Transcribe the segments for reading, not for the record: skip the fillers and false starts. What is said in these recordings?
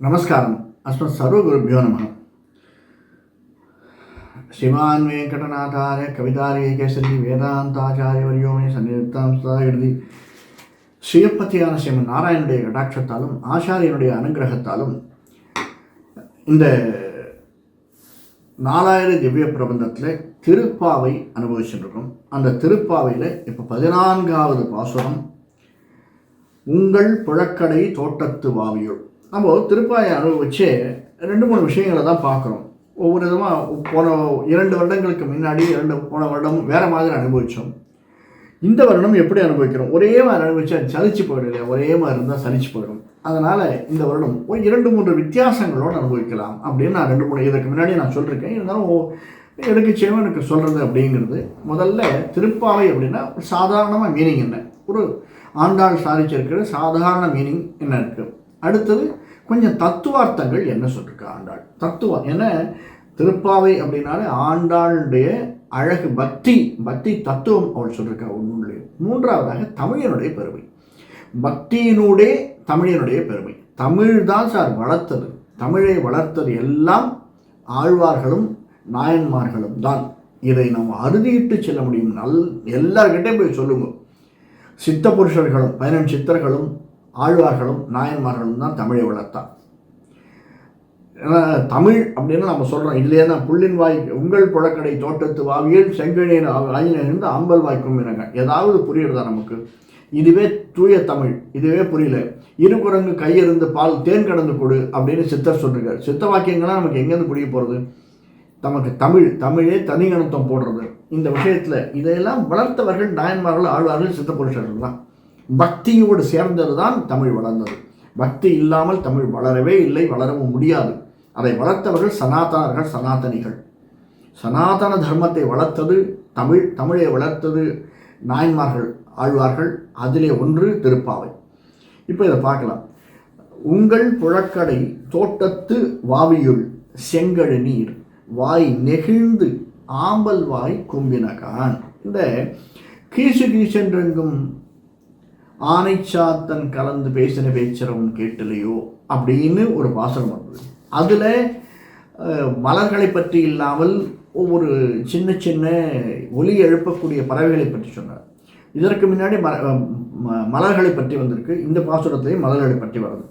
నమస్కారం. అస్మత్ సర్వగురుభ్యో నమః. శ్రీమాన్ వెంకటనాథార్య కవితార్య కేసరి வேதாந்தாச்சாரியவரியோ மே சன்னிதானம் சதாகிருதி. ஸ்ரீயப்பத்தியான ஸ்ரீமன் நாராயணனுடைய கடாட்சத்தாலும் ஆச்சாரியனுடைய அனுகிரகத்தாலும் இந்த 4000 திவ்ய பிரபந்தத்தில் திருப்பாவை அனுபவிச்சுருக்கோம். அந்த திருப்பாவையில் இப்போ 14வது பாசுரம், உங்கள் புழக்கடை தோட்டத்து வாவியுள். நம்ம திருப்பாயை அனுபவிச்சு 2-3 விஷயங்களை தான் பார்க்குறோம். ஒவ்வொரு விதமாக போன 2 வருடங்களுக்கு முன்னாடி போன வருடம் வேறு மாதிரி அனுபவித்தோம். இந்த வருடம் எப்படி அனுபவிக்கிறோம்? ஒரே மாதிரி அனுபவிச்சா சலிச்சு போயிடல, ஒரே மாதிரி இருந்தால் சலிச்சு போயிடும். அதனால் இந்த வருடம் ஒரு 2-3 வித்தியாசங்களோடு அனுபவிக்கலாம் அப்படின்னு நான் 2-3 இதுக்கு முன்னாடி நான் சொல்லியிருக்கேன். இருந்தாலும் எடுக்கச்சேவும் எனக்கு சொல்கிறது அப்படிங்கிறது, முதல்ல திருப்பாவை அப்படின்னா சாதாரணமாக மீனிங் என்ன, ஒரு ஆண்டாள் சாதிச்சிருக்கிற சாதாரண மீனிங் என்ன இருக்குது. அடுத்தது கொஞ்சம் தத்துவார்த்தங்கள் என்ன சொல்லியிருக்கா ஆண்டாள். தத்துவம் என்ன, திருப்பாவை அப்படின்னாலே ஆண்டாளுடைய அழகு, பக்தி தத்துவம் அவள் சொல்லியிருக்கா உண்மையிலே. 3வதாக தமிழனுடைய பெருமை, பக்தியினுடைய தமிழனுடைய பெருமை. தமிழ் தான் சார் வளர்த்தது, தமிழை வளர்த்தது எல்லாம் ஆழ்வார்களும் நாயன்மார்களும் தான். இதை நம்ம அறுதியிட்டு செல்ல முடியும். எல்லார்கிட்டே போய் சொல்லுங்க. சித்த புருஷர்களும் 18 சித்தர்களும் ஆழ்வார்களும் நாயன்மார்களும் தான் தமிழை வளர்த்தான். தமிழ் அப்படின்னு நம்ம சொல்கிறோம். இதுலேயே தான் புள்ளின் வாய் உங்கள் புழக்கடை தோட்டத்து வாவியல் செங்கனின் ஆயிலிருந்து ஆம்பல் வாய்க்கும் இறங்க. ஏதாவது புரியுறதா நமக்கு? இதுவே தூய தமிழ், இதுவே புரியல. இருகுரங்கு கையிருந்து பால் தேன் கடந்து கொடு அப்படின்னு சித்தர் சொல்லிருக்காரு. சித்த வாக்கியங்கள்லாம் நமக்கு எங்கேருந்து புரிய போகிறது? நமக்கு தமிழே தனிகணத்தம் போடுறது. இந்த விஷயத்தில் இதையெல்லாம் வளர்த்தவர்கள் நாயன்மார்கள், ஆழ்வார்கள், சித்த புருஷர்கள் தான். பக்தியோடு சேர்ந்தது தான் தமிழ் வளர்ந்தது. பக்தி இல்லாமல் தமிழ் வளரவே இல்லை, வளரவும் முடியாது. அதை வளர்த்தவர்கள் சனாதனர்கள், சனாதனிகள். சனாதன தர்மத்தை வளர்த்தது தமிழ், தமிழை வளர்த்தது நாயன்மார்கள், ஆழ்வார்கள். அதிலே ஒன்று திருப்பாவை. இப்போ இதை பார்க்கலாம். உங்கள் புழக்கடை தோட்டத்து வாவியுள் செங்கழு நீர் வாய் நெகிழ்ந்து ஆம்பல் வாய் கும்பினகான். இந்த கீசென்றெங்கும் ஆனைச்சாத்தன் கலந்து பேசின பேச்சரவன் கேட்டலையோ அப்படின்னு ஒரு பாசனம் வந்தது. அதில் மலர்களை பற்றி இல்லாமல் ஒவ்வொரு சின்ன சின்ன ஒலி எழுப்பக்கூடிய பறவைகளை பற்றி சொன்னார். இதற்கு முன்னாடி மலர்களை பற்றி வந்திருக்கு. இந்த பாசுரத்திலேயே மலர்களை பற்றி வருது.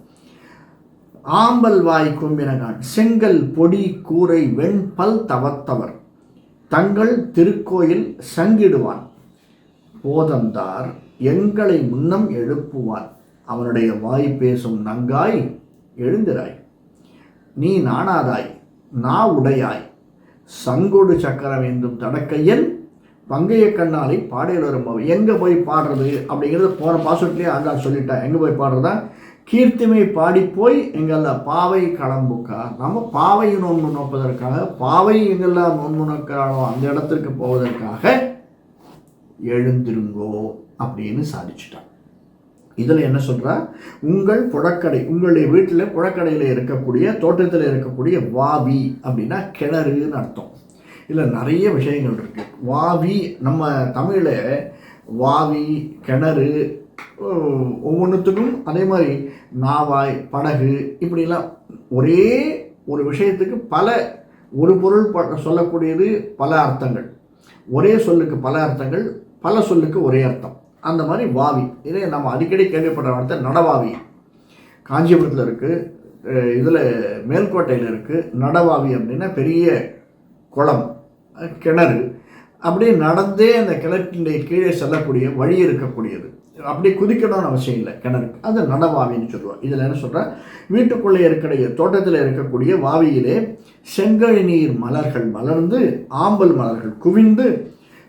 ஆம்பல் வாய் கும்பினகான் செங்கல் பொடி கூரை வெண்பல் தவத்தவர் தங்கள் திருக்கோயில் சங்கிடுவான் போதந்தார் எங்களை முன்னம் எழுப்புவான் அவனுடைய வாய் பேசும் நங்காய் எழுந்திராய் நீ நாணாதாய் நா உடையாய் சங்கொடு சக்கரவேந்தும் தடக்கையன் பங்கைய கண்ணாலை பாடையில் வரும்போது. எங்கே போய் பாடுறது அப்படிங்கிறது போன பாசுரத்துலேயே ஆண்டாள் சொல்லிட்டா. எங்கே போய் பாடுறதா? கீர்த்திமை பாடி போய் எங்கெல்லாம் பாவை களம்புக்கா. நம்ம பாவையை நோன்பு நோப்பதற்காக, பாவை எங்கெல்லாம் நோன்பு நோக்கிறாளோ அந்த இடத்திற்கு போவதற்காக எழுந்திருங்கோ அப்படின்னு சாதிச்சுட்டான். இதில் என்ன சொல்கிறா? உங்கள் புழக்கடை, உங்களுடைய வீட்டில் புழக்கடையில் இருக்கக்கூடிய, தோட்டத்தில் இருக்கக்கூடிய வாவி அப்படின்னா கிணறுன்னு அர்த்தம். இதில் நிறைய விஷயங்கள் இருக்குது. வாவி நம்ம தமிழில் வாவி, கிணறு, ஒவ்வொன்றுத்துக்கும் அதே மாதிரி நாவாய், படகு, இப்படிலாம் ஒரே ஒரு விஷயத்துக்கு ஒரு பொருள் சொல்லக்கூடியது பல அர்த்தங்கள். ஒரே சொல்லுக்கு பல அர்த்தங்கள், பல சொல்லுக்கு ஒரே அர்த்தம். அந்த மாதிரி வாவி, இதே நம்ம அடிக்கடி கேள்விப்படுற வார்த்தை நடவாவி. காஞ்சிபுரத்தில் இருக்குது, இதில் மேல்கோட்டையில் இருக்குது. நடவாவி அப்படின்னா பெரிய குளம், கிணறு. அப்படியே நடந்தே அந்த கிணற்றினுடைய கீழே செல்லக்கூடிய வழி இருக்கக்கூடியது. அப்படி குதிக்கணும்னு அவசியம் இல்லை கிணறுக்கு. அது நடவாவின்னு சொல்லுவோம். இதில் என்ன சொல்கிறேன்? வீட்டுக்குள்ளே இருக்கிற தோட்டத்தில் இருக்கக்கூடிய வாவியிலே செங்கழு நீர் மலர்கள் மலர்ந்து, ஆம்பல் மலர்கள் குவிந்து,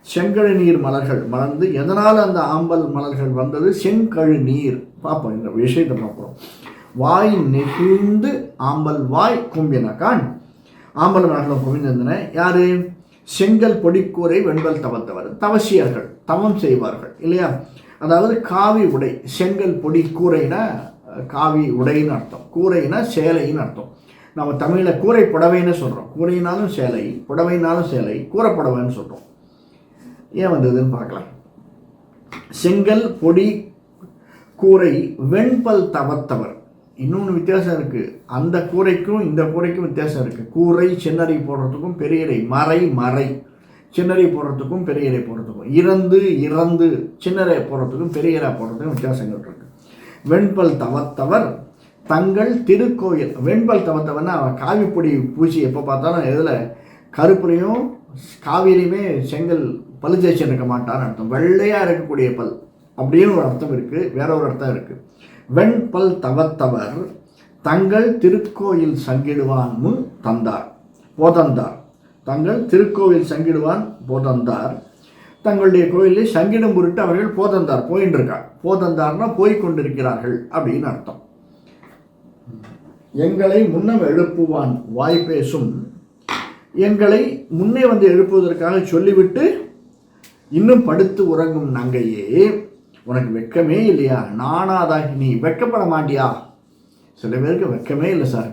செங்கழு நீர் மலர்கள் மலர்ந்து. எதனால் அந்த ஆம்பல் மலர்கள் வந்தது? செங்கழு நீர். பார்ப்போம், இந்த விஷயத்தை பார்ப்போம். வாய் நெகிழ்ந்து ஆம்பல் வாய் கும்பினகான். ஆம்பல் மலர்களும் குவிந்திருந்தன. யார்? செங்கல் பொடிக்கூரை வெண்பல் தவத்தவர், தவசியர்கள், தவம் செய்வார்கள் இல்லையா? அதாவது காவி உடை. செங்கல் பொடி கூரைனா காவி உடைன்னு அர்த்தம், கூரைனா சேலைன்னு அர்த்தம். நம்ம தமிழில் கூரை புடவைன்னு சொல்கிறோம். கூரைனாலும் சேலை, புடவைனாலும் சேலை, கூரை புடவைன்னு சொல்கிறோம். ஏன் வந்ததுன்னு பார்க்கலாம். செங்கல் பொடி கூரை வெண்பல் தவத்தவர். இன்னொன்று வித்தியாசம் இருக்குது. அந்த கூரைக்கும் இந்த கூரைக்கும் வித்தியாசம் இருக்குது. கூரை சின்னறை போடுறதுக்கும் பெரிய இறை, மறை சின்னறை போடுறதுக்கும் பெரிய இறை போடுறதுக்கும், இறந்து சின்னறை போடுறதுக்கும் பெரிய இறை போடுறதுக்கும் வித்தியாசங்கள் இருக்குது. வெண்பல் தவத்தவர் தங்கள் திருக்கோயில். வெண்பல் தவத்தவர்னா அவன் காவிப்பொடி பூசி எப்போ பார்த்தாலும் எதில் கருப்புலையும் காவிலையுமே செங்கல் பல்லு தேய்ச்சி இருக்க மாட்டான்னு அர்த்தம். வெள்ளையாக இருக்கக்கூடிய பல் அப்படின்னு ஒரு அர்த்தம் இருக்குது, வேற ஒரு அர்த்தம் இருக்குது. வெண்பல் தவத்தவர் தங்கள் திருக்கோயில் சங்கிடுவான் முன் போதந்தார். தங்கள் திருக்கோயில் சங்கிடுவான் போதந்தார். தங்களுடைய கோயிலில் சங்கிடம் பொருட்டு அவர்கள் போதந்தார் போயின்னு இருக்கா. போதந்தார்னா போய்கொண்டிருக்கிறார்கள் அப்படின்னு அர்த்தம். எங்களை முன்னம் எழுப்புவான் வாய் பேசும். எங்களை முன்னே வந்து எழுப்புவதற்காக சொல்லிவிட்டு இன்னும் படுத்து உறங்கும் நங்கையே, உனக்கு வெட்கமே இல்லையா? நானாதாகி நீ வெட்கப்பட மாட்டியா? சில பேருக்கு வெட்கமே இல்லை சார்.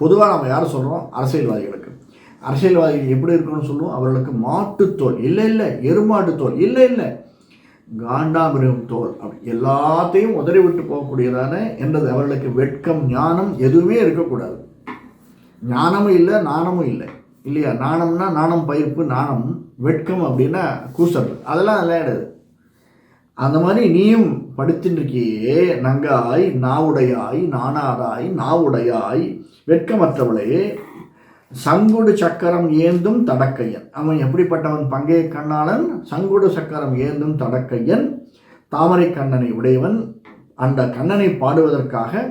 பொதுவாக நம்ம யாரை சொல்கிறோம்? அரசியல்வாதிகளுக்கு. அரசியல்வாதிகள் எப்படி இருக்கணும்னு சொல்லுவோம்? அவர்களுக்கு மாட்டுத்தோல் இல்லை, எருமாட்டுத்தோல் இல்லை, காண்டாமிருகம் தோல், அப்படி எல்லாத்தையும் உதறி விட்டு போகக்கூடியதான என்றது. அவர்களுக்கு வெட்கம் ஞானம் எதுவுமே இருக்கக்கூடாது. ஞானமும் இல்லை, நாணமும் இல்லை, இல்லையா? நாணம்னா நாணம் பயிர்ப்பு, நாணம். வெட்கம் அப்படின்னா கூசல், அதெல்லாம் விளையாடுது. அந்த மாதிரி நீயும் படுத்தின்றிருக்கியே நங்காய் நாவுடையாய் நாணாதாய் நாவுடையாய் வெட்கமற்றவளே, சங்குடு சக்கரம் ஏந்தும் தடக்கையன். அவன் எப்படிப்பட்டவன்? பங்கைய கண்ணாளன், சங்குடு சக்கரம் ஏந்தும் தடக்கையன், தாமரை கண்ணனை உடையவன், அந்த கண்ணனை பாடுவதற்காக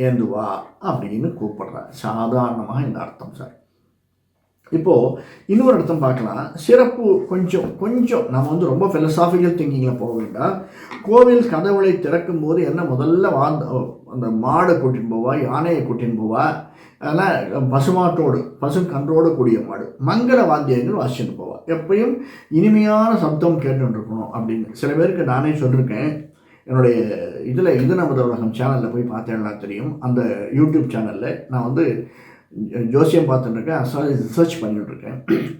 ஏந்துவா அப்படின்னு கூப்பிடுறார். சாதாரணமாக இந்த அர்த்தம் சார். இப்போது இன்னொரு அர்த்தம் பார்க்கலாம். சிறப்பு கொஞ்சம் நம்ம வந்து ரொம்ப ஃபிலசாபிக்கல் திங்கிங்கில் போக வேண்டாம். கோவில் கதவுளை திறக்கும் போது என்ன முதல்ல அந்த மாடை கூட்டின்னு போவா, யானையை கூட்டின்னு போவா, அதெல்லாம் பசு கன்றோடு கூடிய மாடு, மங்கள வாத்தியங்கள் வாசிச்சுட்டு போவா. எப்பயும் இனிமையான சப்தம் கேட்டுருக்கணும் அப்படின்னு. சில பேருக்கு நானே சொல்லியிருக்கேன். என்னுடைய இது நமது உலகம் சேனலில் போய் பார்த்தேன்னா தெரியும். அந்த யூடியூப் சேனலில் நான் வந்து ஜோசியம் பார்த்துட்டுருக்கேன், ரிசர்ச் பண்ணிட்டுருக்கேன்.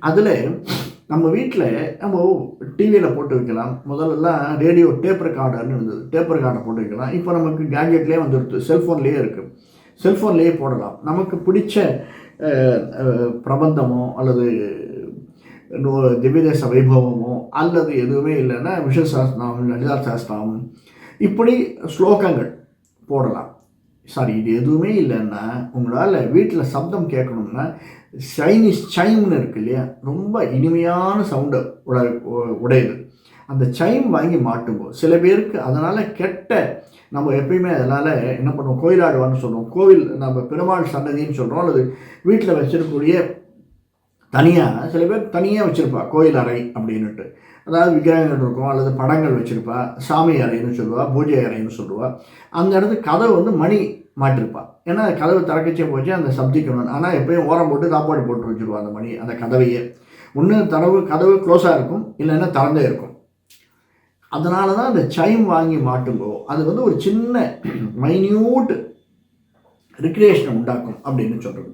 அதில் நம்ம வீட்டில் நம்ம டிவியில் போட்டு வைக்கலாம். முதல்லலாம் ரேடியோ டேப் ரெக்கார்டர்னு இருந்தது, டேப் ரெக்கார்டை போட்டு வைக்கலாம். இப்போ நமக்கு கேட்ஜெட்லேயே வந்துடுது, செல்ஃபோன்லேயே இருக்குது, செல்ஃபோன்லேயே போடலாம். நமக்கு பிடிச்ச பிரபந்தமோ அல்லது திவ்யதேச வைபவமோ அல்லது எதுவுமே இல்லைன்னா விஷ்ணு சஹஸ்ரநாமம், லலிதா சஹஸ்ரநாமம், இப்படி ஸ்லோகங்கள் போடலாம். சாரி, இது எதுவுமே இல்லைன்னா உங்களால் வீட்டில் சப்தம் கேட்கணும்னா சைனீஸ் சைம்னு இருக்கு இல்லையா, ரொம்ப இனிமையான சவுண்டை உடையது. அந்த சைம் வாங்கி மாட்டும்போது சில பேருக்கு அதனால் நம்ம எப்பயுமே அதனால் என்ன பண்ணுவோம்? கோயிலாடுவான்னு சொல்லுவோம். கோவில் நம்ம பெருமாள் சன்னதின்னு சொல்கிறோம். அல்லது வீட்டில் வச்சிருக்கக்கூடிய தனியாக சில பேர் தனியாக வச்சுருப்பா கோயில் அறை அப்படின்னுட்டு. அதாவது விக்கிரகங்கள் இருக்கும், அல்லது படங்கள் வச்சுருப்பா, சாமி அறைன்னு சொல்லுவாள், பூஜை அறைன்னு சொல்லுவாள். அந்த இடத்துக்கு கதவு வந்து மணி மாட்டிருப்பா. ஏன்னா கதவு திறக்கச்சே போச்சு அந்த சப்திக்கணும். ஆனால் எப்பயும் ஓரம் போட்டு சாப்பாடு போட்டு வச்சுருவா அந்த மணி, அந்த கதவையே. ஒன்று கதவு க்ளோஸாக இருக்கும், இல்லைன்னா திறந்தே இருக்கும். அதனால தான் அந்த சைம் வாங்கி மாட்டுங்கோ, அது வந்து ஒரு சின்ன மைன்யூட் ரிக்ரியேஷனை உண்டாக்கும் அப்படின்னு சொல்கிறது.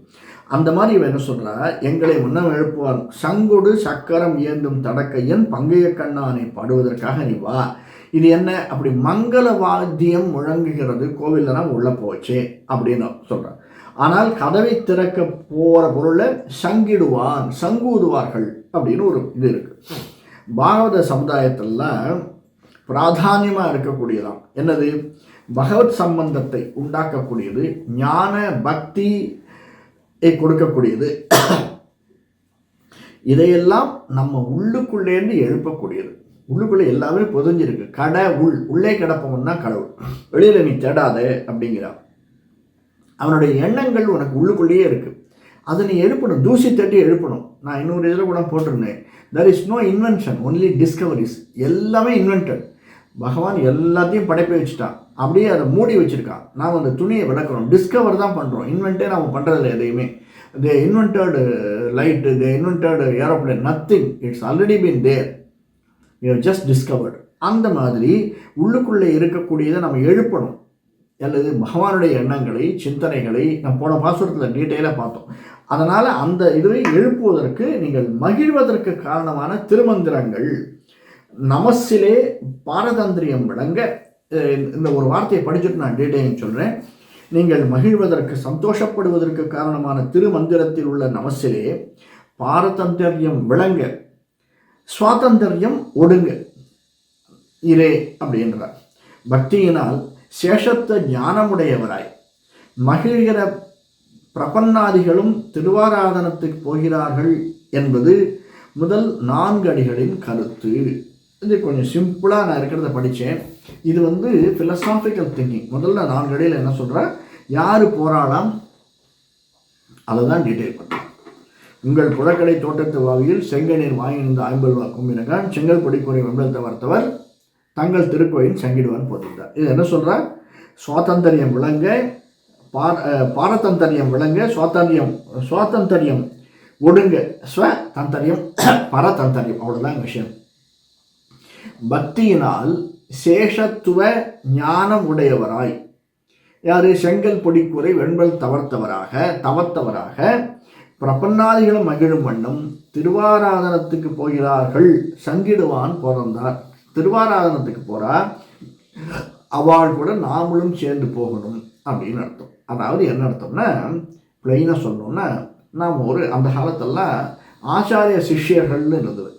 அந்த மாதிரி இவன் என்ன சொல்கிறா? எங்களை முன்னம் எழுப்புவான் சங்குடு சக்கரம் ஏந்தும் தடக்கையன் பங்கைய கண்ணானை பாடுவதற்காக நீ வா. இது என்ன? அப்படி மங்கள வாத்தியம் முழங்குகிறது கோவிலில் தான் உள்ளே போச்சு அப்படின்னு சொல்கிறான். ஆனால் கதவை திறக்க போகிற பொருளை சங்கிடுவான், சங்கூதுவார்கள் அப்படின்னு ஒரு இது இருக்குது. பாகவத சமுதாயத்திலாம் பிராதானியமாக இருக்கக்கூடியதான் என்னது? பகவத் சம்பந்தத்தை உண்டாக்கக்கூடியது, ஞான பக்தி கொடுக்கக்கூடியது. இதையெல்லாம் நம்ம உள்ளுக்குள்ளேருந்து எழுப்பக்கூடியது. உள்ளுக்குள்ளே எல்லாமே புதஞ்சிருக்கு. உள்ளே கிடப்பவன் தான் கடவுள், வெளியில் நீ தேடாத அப்படிங்கிறான். அவனுடைய எண்ணங்கள் உனக்கு உள்ளுக்குள்ளேயே இருக்குது. அதை நீ எழுப்பணும், தூசி தட்டி எழுப்பணும். நான் இன்னொரு இதில் கூட போட்டிருந்தேன், there is no invention, only discoveries. எல்லாமே இன்வென்டட். பகவான் எல்லாத்தையும் படைப்பை வச்சுட்டான், அப்படியே அதை மூடி வச்சுருக்கான். நாம் அந்த துணியை விளக்குறோம், டிஸ்கவர் தான் பண்ணுறோம். இன்வென்ட்டே நாம் பண்ணுறதில்ல எதையுமே. they invented light, they invented aeroplane, nothing, it's already been there, we have just discovered. அந்த மாதிரி உள்ளுக்குள்ளே இருக்கக்கூடியதை நம்ம எழுப்பணும். அல்லது பகவானுடைய எண்ணங்களை, சிந்தனைகளை நம்ம போன பாசுரத்தில் டீட்டெயிலாக பார்த்தோம். அதனால் அந்த இதுவை எழுப்புவதற்கு, நீங்கள் மகிழ்வதற்கு காரணமான திருமந்திரங்கள் நமசிலே பாரதந்திரியம் விளங்க. இந்த ஒரு வார்த்தையை படிச்சுட்டு நான் டீட்டெயிலிங் சொல்கிறேன். நீங்கள் மகிழ்வதற்கு சந்தோஷப்படுவதற்கு காரணமான திருமந்திரத்தில் உள்ள நமசிலே பாரதந்திரியம் விளங்க, சுவாதந்திரியம் ஒடுங்க இரே அப்படின்றார். பக்தியினால் சேஷத்த ஞானமுடையவராய் மகிழ்கிற பிரபன்னாதிகளும் திருவாராதனத்துக்கு போகிறார்கள் என்பது முதல் 4 அடிகளின் கருத்து. இது கொஞ்சம் சிம்பிளாக நான் இருக்கிறத படித்தேன். இது ஃபிலசாபிக்கல் திங்கிங். முதல்ல 4 அடியில் என்ன சொல்கிறேன், யார் போராடாம் அதை தான் டீட்டெயில் பண்ணுறேன். உங்கள் புழக்கடை தோட்டத்து வாவியில் செங்கநீர் வாங்கியிருந்த 50 கும்பினகான் செங்கல் பொடிக்குறை வெம்பல் தவர்த்தவர் தங்கள் திருக்கோயில் சங்கிடுவான் போட்டிருந்தார். இது என்ன சொல்கிறார், சுவாதந்திரியம் விளங்க, பாரதந்திரியம் விளங்க, சுவாதந்திரியம் ஒடுங்க, ஸ்வதந்திரியம் பரதந்திரியம். அவ்வளோதான் விஷயம். பக்தியினால் சேஷத்துவ ஞானம் உடையவராய், யார், செங்கல் பொடிக்குறை வெண்பல் தவத்தவராக பிரபன்னாதிகளும் மகிழும் வண்ணம் திருவாராதனத்துக்கு போகிறார்கள். சங்கிடுவான் பிறந்தார். திருவாராதனத்துக்கு போகிறா, அவள் கூட நாமளும் சேர்ந்து போகணும் அப்படின்னு அர்த்தம். அதாவது என்ன அர்த்தம்னா, பிளெயினாக சொல்லணும்னா, நாம் அந்த காலத்தெல்லாம் ஆச்சாரிய சிஷ்யர்கள்னு இருந்தது.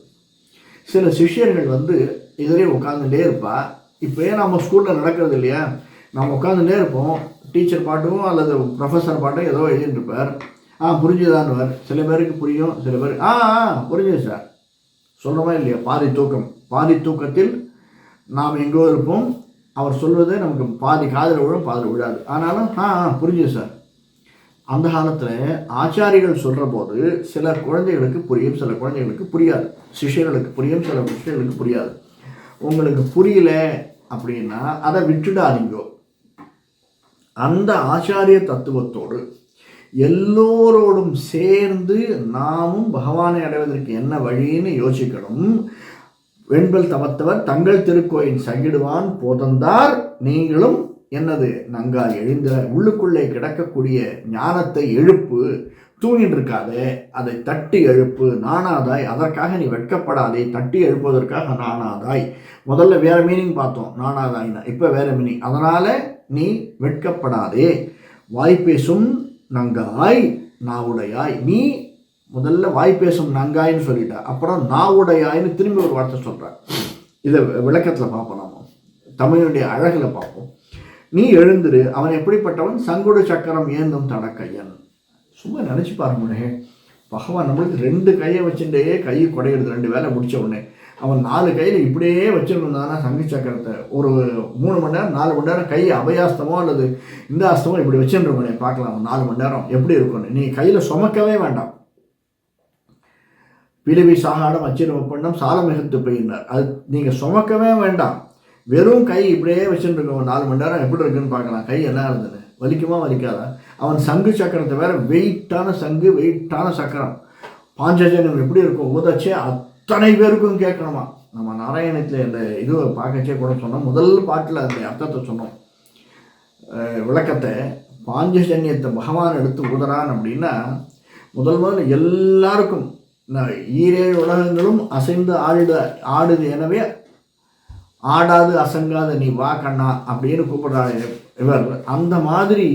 சில சிஷ்யர்கள் எதிரே உட்காந்துட்டே இருப்பா. இப்போயே நம்ம ஸ்கூலில் நடக்கிறது இல்லையா, நம்ம உட்காந்துட்டே இருப்போம், டீச்சர் பாட்டும் அல்லது ப்ரொஃபஸர் பாட்டும் ஏதோ எழுதிட்டுருப்பார். புரிஞ்சுதான்வார். சில பேருக்கு புரியும், சில பேருக்கு புரிஞ்சுது சார் சொல்கிறோமா இல்லையா. பாதி தூக்கத்தில் நாம் எங்கோ இருப்போம். அவர் சொல்வது நமக்கு பாதி காதில் விழும், பாதில் விழாது. ஆனாலும் புரிஞ்சுது சார். அந்த காலத்தில் ஆச்சாரிகள் சொல்கிற போது சில குழந்தைகளுக்கு புரியும், சில குழந்தைகளுக்கு புரியாது. சிஷ்யர்களுக்கு புரியும், சில சிஷ்யர்களுக்கு புரியாது. உங்களுக்கு புரியல அப்படின்னா அதை விட்டுடாதீங்கோ. அந்த ஆச்சாரிய தத்துவத்தோடு எல்லோரோடும் சேர்ந்து நாமும் பகவானை அடைவதற்கு என்ன வழின்னு யோசிக்கணும். வெண்பல் தவத்தவர் தங்கள் திருக்கோயில் சங்கிடுவான் போதந்தார், நீங்களும் என்னது நங்காய் எழுந்த உள்ளுக்குள்ளே கிடக்கக்கூடிய ஞானத்தை எழுப்பு. தூங்கிட்டு இருக்காதே, அதை தட்டி எழுப்பு. நானாதாய், அதற்காக நீ வெட்கப்படாதே. தட்டி எழுப்புவதற்காக நானாதாய். முதல்ல வேற மீனிங் பார்த்தோம் நானாதாய்னா, இப்போ வேற மீனிங். அதனால நீ வெட்கப்படாதே. வாய்ப்பேசும் நங்காய் நாவுடையாய். நீ முதல்ல வாய்ப்பேசும் நங்காய்ன்னு சொல்லிட்டா, அப்புறம் நாவுடையாய்னு திரும்பி ஒரு வார்த்தை சொல்கிறார். இதை விளக்கத்தில் பார்ப்போம், நம்ம தமிழுடைய அழகில் பார்ப்போம். நீ எழுந்துரு, அவன் எப்படிப்பட்டவன், சங்குடு சக்கரம் ஏந்தும் தடக்கையன். சும்மா நினச்சி பாருங்களே, பகவான் நம்மளுக்கு 2 கையை வச்சுட்டே கை குடையிறது 2 வேலை முடித்த உடனே. அவன் 4 கையில் இப்படியே வச்சுருந்தானா சங்கு சக்கரத்தை ஒரு 3 மணி நேரம் 4 மணி நேரம் கையை அபயாஸ்தமோ அல்லது இந்த அஸ்தமோ இப்படி வச்சுருக்கோனே, பார்க்கலாம் 4 மணி நேரம் எப்படி இருக்கும்னு. நீ கையில் சுமக்கவே வேண்டாம். பிலிவி சாகாடம் அச்சிரம் ஒப்பந்தம் சால மிகுத்து போயினார். அது நீங்கள் சுமக்கவே வேண்டாம். வெறும் கை இப்படியே வச்சுருக்கோம் 4 மணி நேரம் எப்படி இருக்குன்னு பார்க்கலாம். கை என்ன இருந்தது, வலிக்குமா வலிக்காதா? அவன் சங்கு சக்கரத்தை வேற வெயிட்டான சங்கு, வெயிட்டான சக்கரம். பாஞ்சஜன்யம் எப்படி இருக்கும் ஊதச்சே அத்தனை பேருக்கும் கேட்கணுமா. நம்ம நாராயணத்தில் இந்த இதுவை பார்க்கச்சே கூட சொன்னோம். முதல் பாட்டில் அந்த அர்த்தத்தை சொன்னோம், விளக்கத்தை. பாஞ்சஜன்யத்தை பகவான் எடுத்து ஊதுறான் அப்படின்னா முதல்ல எல்லாருக்கும் 7 உலகங்களும் அசைந்து ஆடுது. எனவே ஆடாது அசங்காது நீ வா கண்ணா அப்படின்னு கூப்பிடுறாரு இவர். அந்த மாதிரி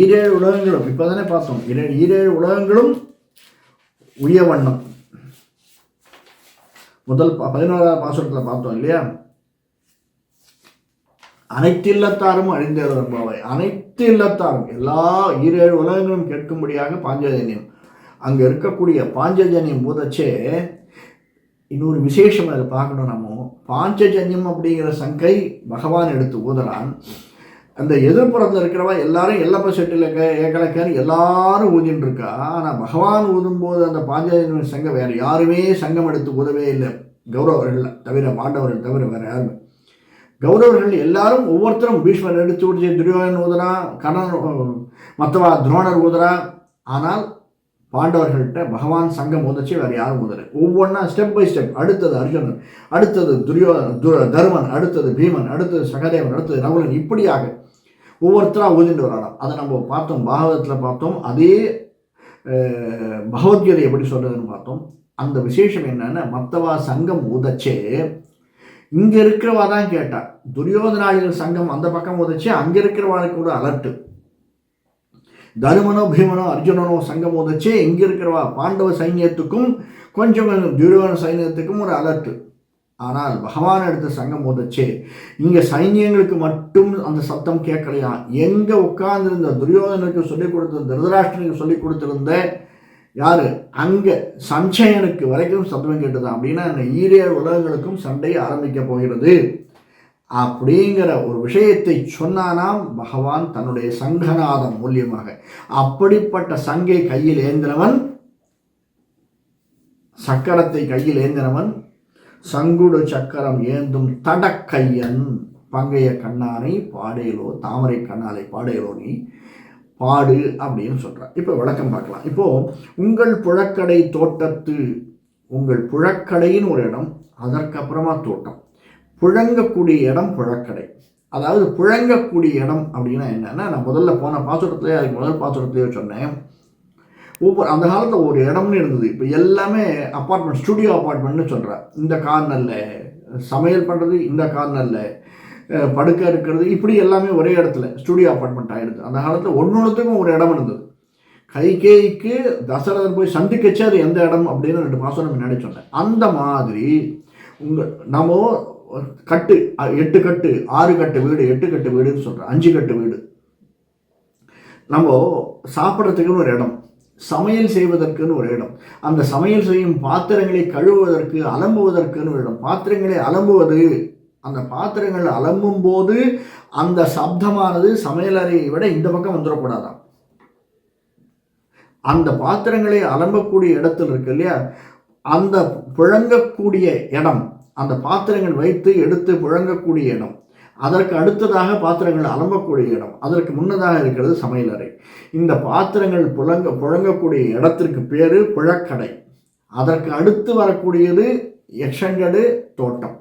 7 உலகங்களும் இப்போ தானே பார்த்தோம். 7 உலகங்களும் உய வண்ணம் முதல் 11ஆவது பாசுரத்தில் பார்த்தோம் இல்லையா. அனைத்து இல்லத்தாரும் அழிந்தேறுவாய். அனைத்து இல்லத்தாரும் எல்லா 7 உலகங்களும் கேட்கும்படியாக பாஞ்சஜன்யம். அங்கே இருக்கக்கூடிய பாஞ்சஜன்யம் பூதச்சே இன்னொரு விசேஷம் அதை பார்க்கணும். நம்ம பாஞ்சஜன்யம் அப்படிங்கிற சங்கை பகவான் எடுத்து ஊதுறான். அந்த எதிர்ப்புறத்தில் இருக்கிறவா எல்லாரும் எல்லப்ப செட்டில் ஏக்கலக்காரு எல்லாரும் ஊதின்னு இருக்கா. ஆனால் பகவான் ஊதும்போது அந்த பாஞ்சஜன்யம் சங்கம் வேறு யாருமே சங்கம் எடுத்து ஊதவே இல்லை. கௌரவர்கள் தவிர, பாண்டவர்கள் தவிர வேறு யாருமே. கௌரவர்கள் எல்லாரும் ஒவ்வொருத்தரும் பீஷ்மர் எடுத்து விடுச்சு, துரியோதனன் ஊதுறா, கர்ணன், மற்றவா துரோணர் ஊதுறா. ஆனால் பாண்டவர்கள்ட்ட பகவான் சங்கம் உதச்சி வேறு யாரும் முதல்ல. ஒவ்வொன்றா ஸ்டெப் பை ஸ்டெப். அடுத்தது அர்ஜுனன், அடுத்தது தர்மன், அடுத்தது பீமன், அடுத்தது சகதேவன், அடுத்தது நகுலன், இப்படியாக ஒவ்வொருத்தராக ஊதிட்டு வராடாம். அதை நம்ம பார்த்தோம், பாகவதத்தில் பார்த்தோம். அதே பகவத்கீதை எப்படி சொல்றதுன்னு பார்த்தோம். அந்த விசேஷம் என்னன்னா, மற்றவா சங்கம் உதச்சே இங்கே இருக்கிறவா தான் கேட்டா. துரியோதனாளிகள் சங்கம் அந்த பக்கம் உதச்சே அங்கே இருக்கிறவாளுக்கு கூட அலர்ட்டு. தருமனோ பீமனோ அர்ஜுனனோ சங்கம் உதச்சே இங்கே இருக்கிறவா பாண்டவ சைன்யத்துக்கும் கொஞ்சம் துரியோதன சைன்யத்துக்கும் ஒரு அலர்ட்டு. ஆனால் பகவான் எடுத்த சங்கம் உதச்சே இங்கே சைன்யங்களுக்கு மட்டும் அந்த சத்தம் கேட்கலையா, எங்கே உட்கார்ந்துருந்த துரியோதனுக்கு சொல்லிக் கொடுத்த திருதராஷ்டிரனுக்கு சொல்லிக் கொடுத்திருந்த யாரு அங்கே சஞ்சயனுக்கு வரைக்கும் சத்தம் கேட்டுதான். அப்படின்னா ஈரேழு உலகங்களுக்கும் சண்டை ஆரம்பிக்க போகிறது அப்படிங்கிற ஒரு விஷயத்தை சொன்னானாம் பகவான் தன்னுடைய சங்கநாதம் மூலியமாக. அப்படிப்பட்ட சங்கை கையில் ஏந்திரவன், சக்கரத்தை கையில் ஏந்திரவன், சங்குடு சக்கரம் ஏந்தும் தடக்கையன், பங்கைய கண்ணானை பாடேலோ, தாமரை கண்ணாலை பாடேலோ நீ பாடு அப்படின்னு சொல்கிறார். இப்போ விளக்கம் பார்க்கலாம். இப்போது உங்கள் புழக்கடை தோட்டத்து, உங்கள் புழக்கடைன்னு ஒரு இடம், அதற்கப்புறமா தோட்டம். புழங்கக்கூடிய இடம் புழக்கடை. அதாவது புழங்கக்கூடிய இடம் அப்படின்னா என்னென்னா, நான் முதல்ல போன பாசுரத்துலேயே அதுக்கு முதல் பாசுரத்துலேயே சொன்னேன், ஒவ்வொரு அந்த காலத்தில் ஒரு இடம்னு இருந்தது. இப்போ எல்லாமே அப்பார்ட்மெண்ட், ஸ்டுடியோ அப்பார்ட்மெண்ட்னு சொல்கிறேன். இந்த கார்னரில் சமையல் பண்ணுறது, இந்த கார்னரில் படுக்க இருக்கிறது, இப்படி எல்லாமே ஒரே இடத்துல ஸ்டுடியோ அப்பார்ட்மெண்ட் ஆகிடுது. அந்த காலத்தில் ஒன்றுத்துக்கும் ஒரு இடம் இருந்தது. கைகேயிக்கு தசரதர் போய் சந்திக்கச்சே அது எந்த இடம் அப்படின்னு 2 மாதம் முன்னாடி சொன்னேன். அந்த மாதிரி நம்ம கட்டு 8 கட்டு 6 கட்டு வீடு, 8 கட்டு வீடுன்னு சொல்கிறேன், 5 கட்டு வீடு. நம்ம சாப்பிட்றதுக்குன்னு ஒரு இடம், சமையல் செய்வதற்குன்னு ஒரு இடம், அந்த சமையல் செய்யும் பாத்திரங்களை கழுவுவதற்கு அலம்புவதற்குன்னு ஒரு இடம். பாத்திரங்களை அலம்புவது, அந்த பாத்திரங்கள் அலம்பும் போது அந்த சப்தமானது சமையலறையை விட இந்த பக்கம் வந்துடக்கூடாதான். அந்த பாத்திரங்களை அலம்பக்கூடிய இடத்துல இருக்கு இல்லையா, அந்த புழங்கக்கூடிய இடம், அந்த பாத்திரங்கள் வைத்து எடுத்து புழங்கக்கூடிய இடம், அதற்கு அடுத்ததாக பாத்திரங்கள் அலம்பக்கூடிய இடம், அதற்கு முன்னதாக இருக்கிறது சமையலறை. இந்த பாத்திரங்கள் புழங்கக்கூடிய இடத்திற்கு பேரு புழக்கடை. அதற்கு அடுத்து வரக்கூடியது எக்ஸ்டெண்டடு தோட்டம்.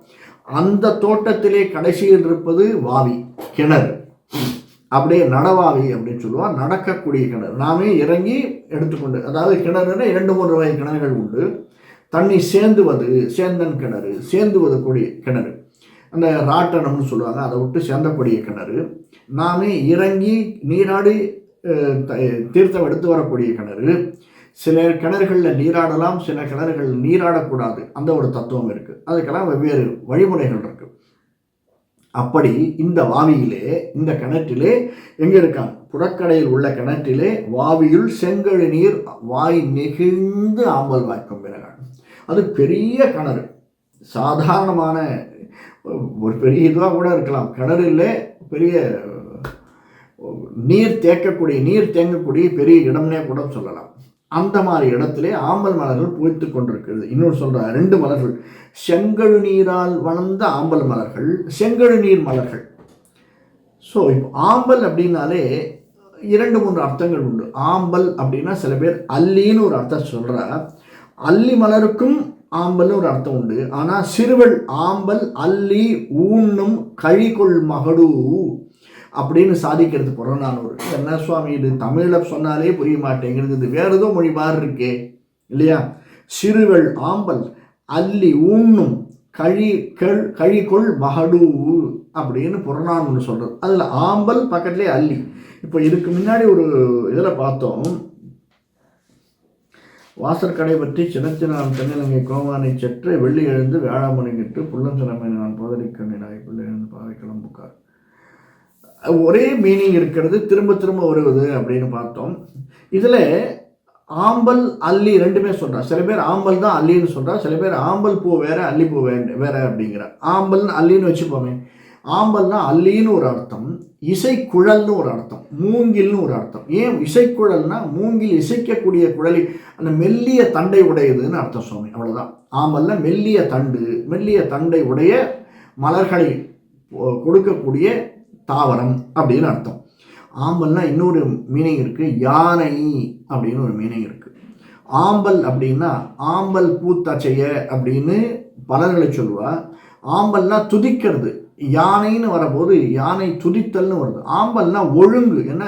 அந்த தோட்டத்திலே கடைசியில் இருப்பது வாவி, கிணறு. அப்படியே நடவாவி அப்படின்னு சொல்லுவாள், நடக்கக்கூடிய கிணறு. நாமே இறங்கி எடுத்துக்கொண்டு, அதாவது கிணறுன்னா 2-3 வகை கிணறுகள் உண்டு. தண்ணி சேந்துவது, சேந்தன் கிணறு, சேந்துவது கூடிய கிணறு, அந்த ராட்டனம்னு சொல்லுவாங்க, அதை விட்டு சேந்தக்கூடிய கிணறு. நாமே இறங்கி நீராடி தீர்த்தம் எடுத்து வரக்கூடிய கிணறு. சில கிணறுகளில் நீராடலாம், சில கிணறுகள் நீராடக்கூடாது, அந்த ஒரு தத்துவம் இருக்குது. அதுக்கெல்லாம் வெவ்வேறு வழிமுறைகள் இருக்குது. அப்படி இந்த வாவியிலே, இந்த கிணற்றிலே எங்கே இருக்காங்க, புறக்கடையில் உள்ள கிணற்றிலே வாவியுள் செங்கழு நீர் வாய் நெகிழ்ந்து ஆம்பல் வாய்க்கும் பிறகான். அது பெரிய கிணறு, சாதாரணமான ஒரு பெரிய இதுவாக கூட இருக்கலாம். கிணறு இல்லை, பெரிய நீர் தேங்கக்கூடிய பெரிய இடம்னே கூட சொல்லலாம். அந்த மாதிரி இடத்திலே ஆம்பல் மலர்கள் பூத்து கொண்டிருக்கிறது. இன்னொரு சொல்ற 2 மலர்கள், செங்கழு நீரால் வளர்ந்த ஆம்பல் மலர்கள், செங்கழு நீர் மலர்கள். ஸோ இப்போ ஆம்பல் அப்படின்னாலே 2-3 அர்த்தங்கள் உண்டு. ஆம்பல் அப்படின்னா சில பேர் அல்லின்னு ஒரு அர்த்தம் சொல்ற, அல்லி மலருக்கும் ஆம்பல்னு ஒரு அர்த்தம் உண்டு. ஆனால் சிறுவள் ஆம்பல் அல்லி ஊன்னும் கழிகொள் மகடு அப்படின்னு சாதிக்கிறது புறநானூறு. என்ன சுவாமி இது தமிழில் சொன்னாலே புரிய மாட்டேங்கிறது, இது வேறு ஏதோ மொழி மாதிரி இருக்கே இல்லையா? சிறுவள் ஆம்பல் அல்லி ஊன்னும் கழிகொள் மகடு அப்படின்னு புறநானூறு சொல்கிறது. அதில் ஆம்பல் பக்கத்துலேயே அல்லி. இப்போ இதுக்கு முன்னாடி ஒரு இதில் பார்த்தோம், வாசற்கடை பற்றி சின்னச்சினான் தென்னிலங்கை கோமானை செற்று வெள்ளி எழுந்து வேளாமணிங்கிட்டு புள்ளம் சிலமை நான் போதரிக்கண்ணினாய் பிள்ளை எழுந்து பாவை கிளம்புக்கார். ஒரே மீனிங் இருக்கிறது, திரும்ப திரும்ப வருவது அப்படின்னு பார்த்தோம். இதில் ஆம்பல் அல்லி 2மே சொல்கிறார். சில பேர் ஆம்பல் தான் அல்லின்னு சொல்கிறார், சில பேர் ஆம்பல் பூ வேற அல்லி பூ வேற அப்படிங்கிறார். ஆம்பல்னு அல்லின்னு வச்சுப்போமே. ஆம்பல்னா அல்லின்னு ஒரு அர்த்தம், இசைக்குழல்னு ஒரு அர்த்தம், மூங்கில்னு ஒரு அர்த்தம். ஏன் இசைக்குழல்னா மூங்கில் இசைக்கக்கூடிய குழலி, அந்த மெல்லிய தண்டை உடையதுன்னு அர்த்தம் சுவாமி, அவ்வளோதான். ஆம்பல்னா மெல்லிய தண்டை உடைய மலர்களை கொடுக்கக்கூடிய தாவரம் அப்படின்னு அர்த்தம். ஆம்பல்னா இன்னொரு மீனிங் இருக்குது, யானை அப்படின்னு ஒரு மீனிங் இருக்குது. ஆம்பல் அப்படின்னா ஆம்பல் பூத்தச்சைய அப்படின்னு பலர்களை சொல்லுவா. ஆம்பல்னா துதிக்கிறது, யானைன்னு வரபோது யானை துதித்தல்னு வருது. ஆம்பல்னா ஒழுங்கு, என்ன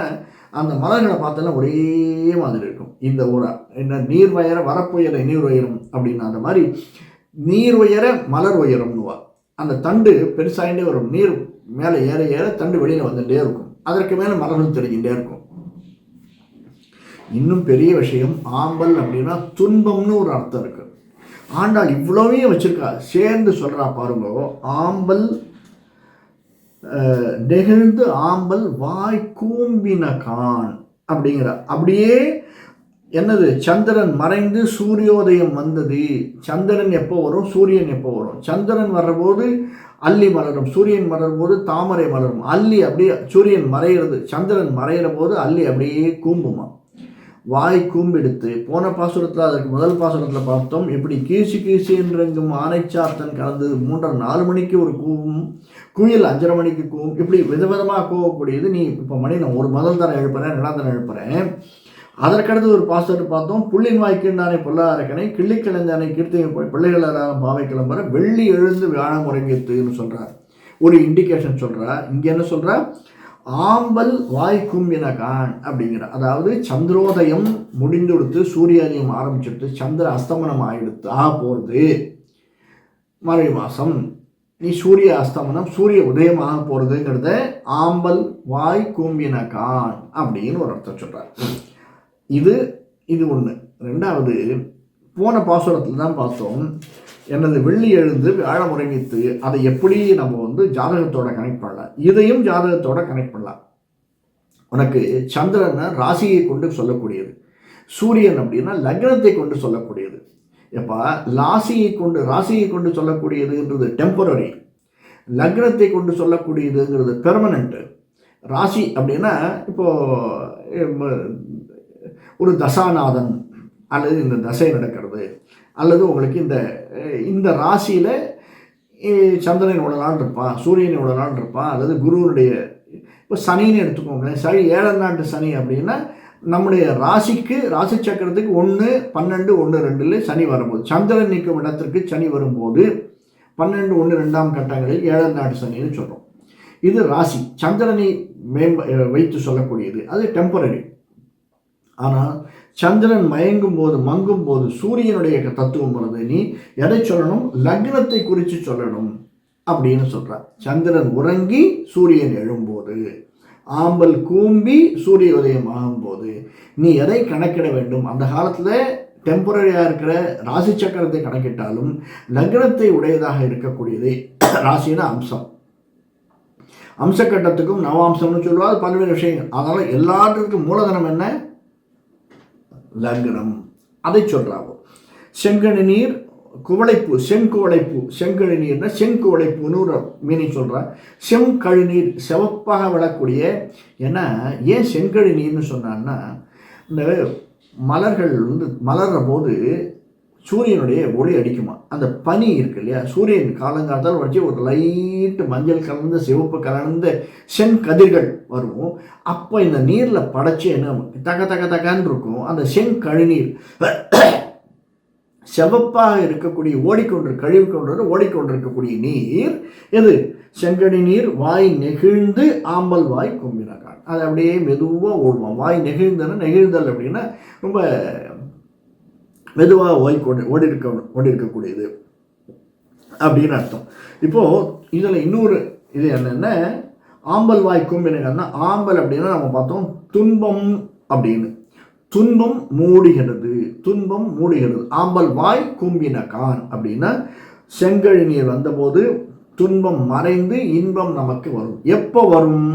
அந்த மலர்களை பார்த்தெல்லாம் ஒரே மாதிரி இருக்கும். இந்த ஒரு என்ன நீர் உயர வரப்புயர நீர் உயரம் அப்படின்னா அந்த மாதிரி நீர் உயர மலர் உயரம்னுவா. அந்த தண்டு பெருசாகிட்டே வரும், நீர் மேலே ஏற ஏற தண்டு வெளியில் வந்துகிட்டே இருக்கும், அதற்கு மேலே மலர்கள் தெரிஞ்சுட்டே இருக்கும். இன்னும் பெரிய விஷயம், ஆம்பல் அப்படின்னா துன்பம்னு ஒரு அர்த்தம் இருக்கு. ஆண்டாள் இவ்வளவையும் வச்சிருக்கா, சேர்ந்து சொல்றா பாருங்க. ஆம்பல் நெகிழ்ந்து ஆம்பல் வாய் கூம்பின கான் அப்படிங்கிற. அப்படியே என்னது, சந்திரன் மறைந்து சூரியோதயம் வந்தது. சந்திரன் எப்போ வரும், சூரியன் எப்போ வரும்? சந்திரன் வர்றபோது அல்லி மலரும், சூரியன் மலரும் போது தாமரை மலரும். அல்லி அப்படியே சூரியன் மறைகிறது, சந்திரன் மறைகிற போது அல்லி அப்படியே கூம்புமா. வாய் கூம்பெடுத்து, போன பாசுரத்தில் அதற்கு முதல் பாசுரத்தில் பார்த்தோம் எப்படி கீசி கீசி என்றெங்கும் ஆனைச்சாத்தன் கலந்து 3-4 மணிக்கு ஒரு கூவும், குயில் 5:30 மணிக்கு கூவும். இப்படி விதவிதமாக கூவக்கூடியது. நீ இப்போ மணி நான் ஒரு முதல் தரம் எழுப்புறேன், 2ஆம் தரம் எழுப்புறேன். அதற்கடுத்து ஒரு பாசுரத்தை பார்த்தோம், புள்ளின் வாய்க்கின்றானே பொல்லாரக்கனை கிள்ளிக்கிழந்தானே கீர்த்தி பிள்ளைகளாராம் பாவை கிளம்புற வெள்ளி எழுந்து வியாழம் உறங்கித்துன்னு சொல்கிறார். ஒரு இண்டிகேஷன் சொல்கிறார். இங்கே என்ன சொல்கிறார், ஆம்பல் வாய் கும்பின கான் அப்படிங்கிற. அதாவது சந்திரோதயம் முடிந்து கொடுத்து சூரியோதயம் ஆரம்பிச்சுட்டு சந்திர அஸ்தமனம் ஆகிடுத்து போகிறது மழை மாதம். நீ சூரிய அஸ்தமனம் சூரிய உதயம் ஆக போகிறதுங்கிறத ஆம்பல் வாய் கூம்பின கான் அப்படின்னு ஒரு அர்த்தம் சொல்கிறார். இது ஒன்று. ரெண்டாவது, போன பாசுரத்தில் தான் பார்த்தோம், எனது வெள்ளி எழுந்து வியாழம் உறங்கித்து. அதை எப்படி நம்ம ஜாதகத்தோட கனெக்ட் பண்ணலாம், இதையும் ஜாதகத்தோட கனெக்ட் பண்ணலாம். உனக்கு சந்திரனை ராசியை கொண்டு சொல்லக்கூடியது, சூரியன் அப்படின்னா லக்னத்தை கொண்டு சொல்லக்கூடியது. எப்போ ராசியை கொண்டு சொல்லக்கூடியதுன்றது டெம்பரரி, லக்னத்தை கொண்டு சொல்லக்கூடியதுங்கிறது பெர்மனண்ட். ராசி அப்படின்னா இப்போது ஒரு தசாநாதன் அல்லது இந்த தசை நடக்கிறது, அல்லது உங்களுக்கு இந்த ராசியில் சந்திரன் எவ்வளோ நாள் இருப்பான், சூரியன் எவ்வளோ நாள் இருப்பான், அல்லது குருவனுடைய இப்போ சனின்னு எடுத்துக்கோங்களேன். சனி 7ஆம் நாட்டு சனி அப்படின்னா நம்முடைய ராசிக்கு ராசி சக்கரத்துக்கு 1, 12, 1, 2 சனி வரும்போது, சந்திரன் நிற்கும் இடத்திற்கு சனி வரும்போது 12, 1, 2ஆம் கட்டங்களில் 7ஆம் நாட்டு சனின்னு சொல்கிறோம். இது ராசி, சந்திரனை வைத்து சொல்லக்கூடியது, அது டெம்பரரி. ஆனால் சந்திரன் மங்கும் போது சூரியனுடைய தத்துவம் வருது. நீ எதை சொல்லணும், லக்னத்தை குறித்து சொல்லணும் அப்படின்னு சொல்கிறார். சந்திரன் உறங்கி சூரியன் எழும்போது, ஆம்பல் கூம்பி சூரிய உதயம் ஆகும்போது நீ எதை கணக்கிட வேண்டும்? அந்த காலத்தில் டெம்பரரியாக இருக்கிற ராசி சக்கரத்தை கணக்கிட்டாலும் லக்னத்தை உடையதாக இருக்கக்கூடியது ராசின அம்சம். அம்சக்கட்டத்துக்கும் நவாம்சம்னு சொல்லுவாங்க, பல்வேறு விஷயங்கள். அதனால் எல்லாத்துக்கும் மூலதனம் என்ன, லக்னம். அதை சொல்றாங்க. செங்கழு நீர் குவளைப்பூ, செங்குவளைப்பூ, செங்கழு நீர்னா செங்குவளைப்பூன்னு ஒரு மீனிங் சொல்கிறார். செங்கழு நீர் சிவப்பாக விழக்கூடிய. ஏன்னா ஏன் செங்கழு நீர்னு சொன்னான்னா, இந்த மலர்கள் மலர்ற போது சூரியனுடைய ஒளி அடிக்குமா, அந்த பனி இருக்கு இல்லையா, சூரியன் காலங்காலத்தால் வச்சு ஒரு லைட்டு மஞ்சள் கலந்த சிவப்பு கலந்த செங்கதிர்கள் வரும். அப்போ இந்த நீரில் படைச்சி என்ன தக்கன்னு இருக்கும். அந்த செங்கழுநீர் செவப்பாக இருக்கக்கூடிய ஓடிக்கொண்டிருக்கக்கூடிய நீர் எது, செங்கழி நீர். வாய் நெகிழ்ந்து ஆம்பல் வாய் கும்பினாக்கான். அது அப்படியே மெதுவாக ஓடுவான். வாய் நெகிழ்ந்தல் அப்படின்னா ரொம்ப மெதுவாக ஓடி இருக்கக்கூடியது அப்படின்னு அர்த்தம். இப்போது இதில் இன்னொரு இது என்னென்ன, ஆம்பல் வாய் கூம்பினா, ஆம்பல் அப்படின்னா நம்ம பார்த்தோம் துன்பம் அப்படின்னு, துன்பம் மூடுகிறது. ஆம்பல் வாய் கூம்பின கான் அப்படின்னா செங்கழி நீர் வந்தபோது துன்பம் மறைந்து இன்பம் நமக்கு வரும். எப்போ வரும்,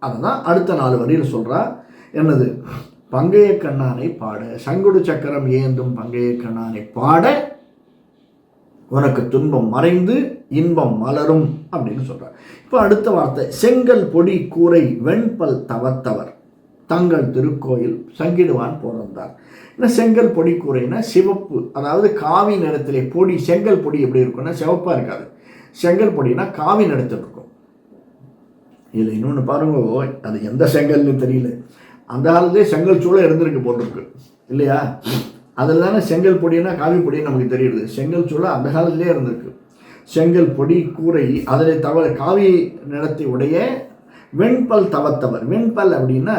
அதுதான் அடுத்த 4 வரியில் சொல்கிறா. என்னது, பங்கைய கண்ணானை பாட, சங்குடு சக்கரம் ஏந்தும் பங்கைய கண்ணானை பாட உனக்கு துன்பம் மறைந்து இன்பம் மலரும் அப்படின்னு சொல்றார். இப்போ அடுத்த வார்த்தை, செங்கல் பொடி கூரை வெண்பல் தவத்தவர் தங்கள் திருக்கோயில் சங்கிடுவான் பிறந்தார். ஏன்னா செங்கல் பொடி கூரைன்னா சிவப்பு, அதாவது காவி நிறத்திலே பொடி. செங்கல் பொடி எப்படி இருக்குன்னா சிவப்பாக இருக்காது, செங்கல் பொடினா காவி நிறத்தில் இருக்கும். இதில் இன்னொன்று பாருங்க, அது எந்த செங்கல்னு தெரியல. அந்த காலத்திலே செங்கல் சூளை இருந்திருக்கு போட்டிருக்கு இல்லையா, அதில் தானே செங்கல் பொடினா காவி பொடின்னு நமக்கு தெரியுது. செங்கல் சூளை அந்த காலத்திலே இருந்திருக்கு. செங்கல் பொடி கூரை அதில் காவி நிறத்தை உடைய வெண்பல் தவத்தவர். வெண்பல் அப்படின்னா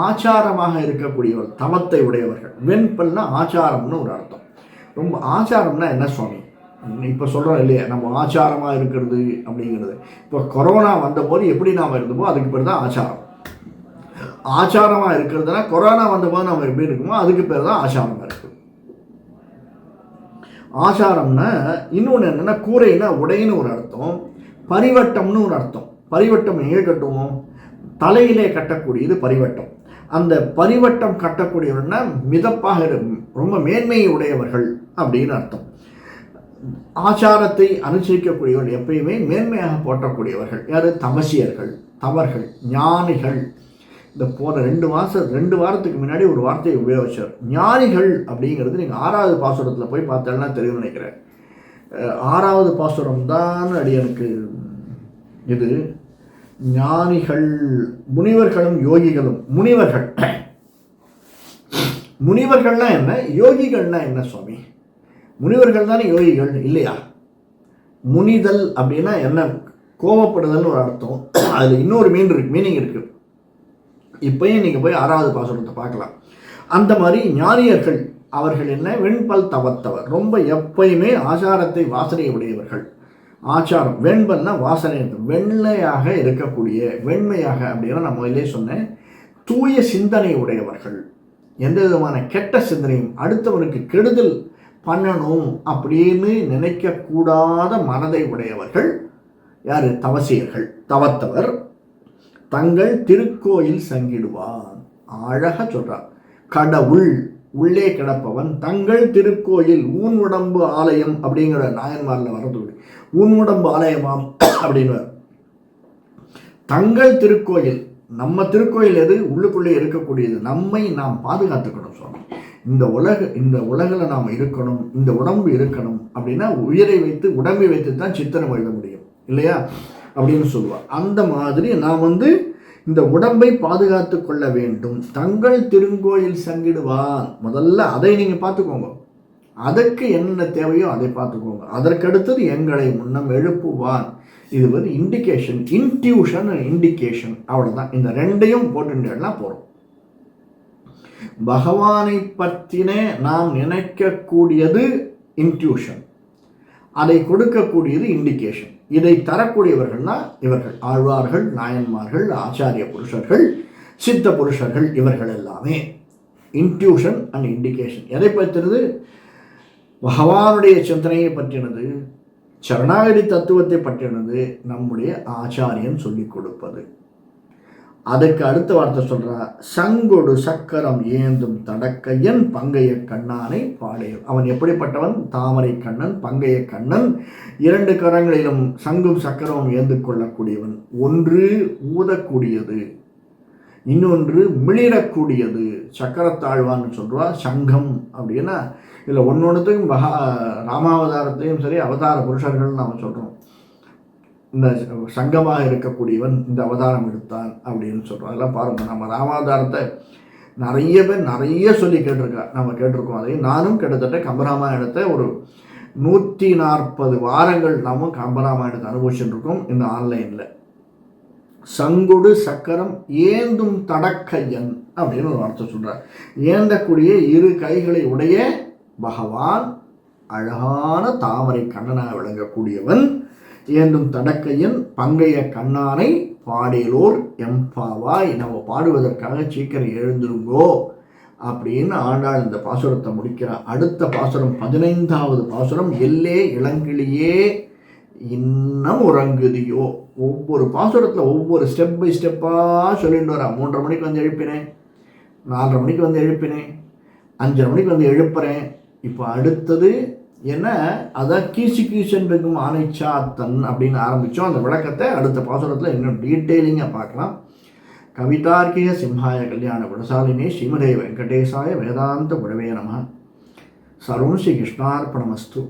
ஆச்சாரமாக இருக்கக்கூடியவர், தவத்தை உடையவர்கள். வெண்பல்னா ஆச்சாரம்னு ஒரு அர்த்தம். ரொம்ப ஆச்சாரம்னா என்ன சுவாமி, இப்போ சொல்கிறோம் இல்லையா, நம்ம ஆச்சாரமாக இருக்கிறது அப்படிங்கிறது. இப்போ கொரோனா வந்தபோது எப்படி நாம் இருந்தோமோ அதுக்கு பேர் தான் ஆச்சாரம். ஆச்சாரமாக இருக்கிறதுனா கொரோனா வந்தபோது நம்ம எப்படி இருக்குமோ அதுக்கு பேர் தான் ஆச்சாரமாக இருக்குது. ஆச்சாரம்னா இன்னொன்று என்னென்னா, கூரைன்னா உடைன்னு ஒரு அர்த்தம், பரிவட்டம்னு ஒரு அர்த்தம். பரிவட்டம் எங்கே கட்டுவோம்? தலையிலே கட்டக்கூடியது பரிவட்டம். அந்த பரிவட்டம் கட்டக்கூடியவர்னா மிதப்பாக ரொம்ப மேன்மையை உடையவர்கள் அப்படின்னு அர்த்தம். ஆச்சாரத்தை அனுசரிக்கக்கூடியவர்கள் எப்பயுமே மேன்மையாக போற்றக்கூடியவர்கள். யார்? தமசியர்கள், தவர்கள், ஞானிகள். இந்த போன 2 வாரத்துக்கு முன்னாடி ஒரு வார்த்தையை உபயோகிச்சார், ஞானிகள் அப்படிங்கிறது. நீங்கள் 6வது பாசுரத்தில் போய் பார்த்தேன்னா தெரியும் நினைக்கிறேன். 6வது பாசுரம் தான் அடியனுக்கு இது. ஞானிகள், முனிவர்களும் யோகிகளும். முனிவர்கள்னா என்ன, யோகிகள்னா என்ன சுவாமி? முனிவர்கள் தானே யோகிகள் இல்லையா? முனிதல் அப்படின்னா என்ன? கோபப்படுதல்னு ஒரு அர்த்தம். அதில் இன்னொரு மீனிங் இருக்குது. இப்பயும் நீங்கள் போய் 6வது பாசுரத்தை பார்க்கலாம். அந்த மாதிரி ஞானியர்கள் அவர்கள் என்ன? வெண்பல் தவத்தவர், ரொம்ப எப்பயுமே ஆச்சாரத்தை வாசனை உடையவர்கள். ஆச்சாரம் வெண்பல்னா வாசனை, வெண்மையாக இருக்கக்கூடிய, வெண்மையாக அப்படின்னா நான் முதலே சொன்னேன், தூய சிந்தனை உடையவர்கள். எந்த விதமான கெட்ட சிந்தனையும், அடுத்தவனுக்கு கெடுதல் பண்ணணும் அப்படின்னு நினைக்கக்கூடாத மனதை உடையவர்கள். யார்? தவசியர்கள், தவத்தவர். தங்கள் திருக்கோயில் சங்கிடுவான். அழகாக சொல்றார். கடவுள் உள்ளே கிடப்பவன், தங்கள் திருக்கோயில், ஊன் உடம்பு ஆலயம் அப்படிங்கிற நாயன்மாரில் வரது. ஊன் உடம்பு ஆலயமாம் அப்படின்னு. தங்கள் திருக்கோயில், நம்ம திருக்கோயில் எது? உள்ளுக்குள்ளே இருக்கக்கூடியது. நம்மை நாம் பாதுகாத்துக்கணும் சுவாமி. இந்த உலகில் நாம் இருக்கணும், இந்த உடம்பு இருக்கணும் அப்படின்னா உயிரை வைத்து, உடம்பை வைத்து தான் சித்திரம் எழுத முடியும் இல்லையா அப்படின்னு சொல்லுவார். அந்த மாதிரி நாம் இந்த உடம்பை பாதுகாத்து கொள்ள வேண்டும். தங்கள் திருக்கோயில் சங்கிடுவான். முதல்ல அதை நீங்கள் பார்த்துக்கோங்க. அதற்கு என்ன தேவையோ அதை பார்த்துக்கோங்க. அதற்கடுத்தது எங்களை முன்னம் எழுப்புவான். இது இண்டிகேஷன், இன்ட்யூஷன், இண்டிகேஷன், அவ்வளோதான். இந்த ரெண்டையும் போட்டுட்டேன்னா போகிறோம். பகவானை பற்றின நாம் நினைக்கக்கூடியது இன்ட்யூஷன், அதை கொடுக்கக்கூடியது இண்டிகேஷன். இதை தரக்கூடியவர்கள்னா இவர்கள் ஆழ்வார்கள், நாயன்மார்கள், ஆச்சாரிய புருஷர்கள், சித்த புருஷர்கள். இவர்கள் எல்லாமே இன்ட்யூஷன் அண்ட் இண்டிகேஷன். எதை பற்றினது? பகவானுடைய சிந்தனையை பற்றினது, சரணாகதி தத்துவத்தை பற்றினது, நம்முடைய ஆச்சாரியன் சொல்லிக் கொடுப்பது. அதுக்கு அடுத்த வார்த்தை சொல்றா, சங்கொடு சக்கரம் ஏந்தும் தடக்கையன் பங்கைய கண்ணானை பாடையல். அவன் எப்படிப்பட்டவன்? தாமரை கண்ணன், பங்கைய கண்ணன். 2 கரங்களிலும் சங்கும் சக்கரமும் ஏந்து கொள்ளக்கூடியவன். ஒன்று ஊதக்கூடியது, இன்னொன்று மிளிரக்கூடியது. சக்கரத்தாழ்வான்னு சொல்றா. சங்கம் அப்படின்னா இதில் ஒன்னொன்றுத்தையும் ராமாவதாரத்தையும் சரி, அவதார புருஷர்கள் நாம் சொல்கிறோம். இந்த சங்கமாக இருக்கக்கூடியவன் இந்த அவதாரம் எடுத்தான் அப்படின்னு சொல்கிறோம். அதெல்லாம் பாருங்கள், நம்ம ராமாவதாரத்தை நிறைய பேர் நிறைய சொல்லி நம்ம கேட்டிருக்கோம். அதையும் நானும் கிட்டத்தட்ட கம்பராமாயணத்தை ஒரு 140 வாரங்கள் நாமும் கம்பராமாயணத்தை அனுபவிச்சுட்டு இருக்கோம் இந்த ஆன்லைனில். சங்குடு சக்கரம் ஏந்தும் தடக்கையன் அப்படின்னு ஒரு வார்த்தை சொல்கிறார். ஏந்தக்கூடிய 2 கைகளை உடைய பகவான், அழகான தாமரை கண்ணனாக விளங்கக்கூடியவன். ஏந்தும் தடக்கையன் பங்கைய கண்ணானை பாடேலோர் எம்பாவாய். நம்ம பாடுவதற்காக சீக்கிரம் எழுந்திருங்கோ அப்படின்னு ஆண்டாள் இந்த பாசுரத்தை முடிக்கிறார். அடுத்த பாசுரம் 15வது பாசுரம். எல்லே இளங்கிளியே இன்னும் உறங்குதியோ. ஒவ்வொரு பாசுரத்தில் ஒவ்வொரு ஸ்டெப் பை ஸ்டெப்பாக சொல்லிட்டு வரா. 3:30 மணிக்கு வந்து எழுப்பினேன், 4:30 மணிக்கு வந்து எழுப்பினேன், 5:30 மணிக்கு வந்து எழுப்புறேன். இப்போ அடுத்தது என்ன? அதான் கீசென்றுக்கும் ஆனைச்சாத்தன் அப்படின்னு ஆரம்பித்தோம். அந்த விளக்கத்தை அடுத்த பாசுரத்தில் இன்னும் டீட்டெயிலிங்காக பார்க்கலாம். கவிதார்க்கிக சிம்ஹாய கல்யாண குணசாலினே ஸ்ரீமதே வெங்கடேசாய வேதாந்த குரவே நமः. சர்வம் ஸ்ரீ கிருஷ்ணார்ப்பணமஸ்து.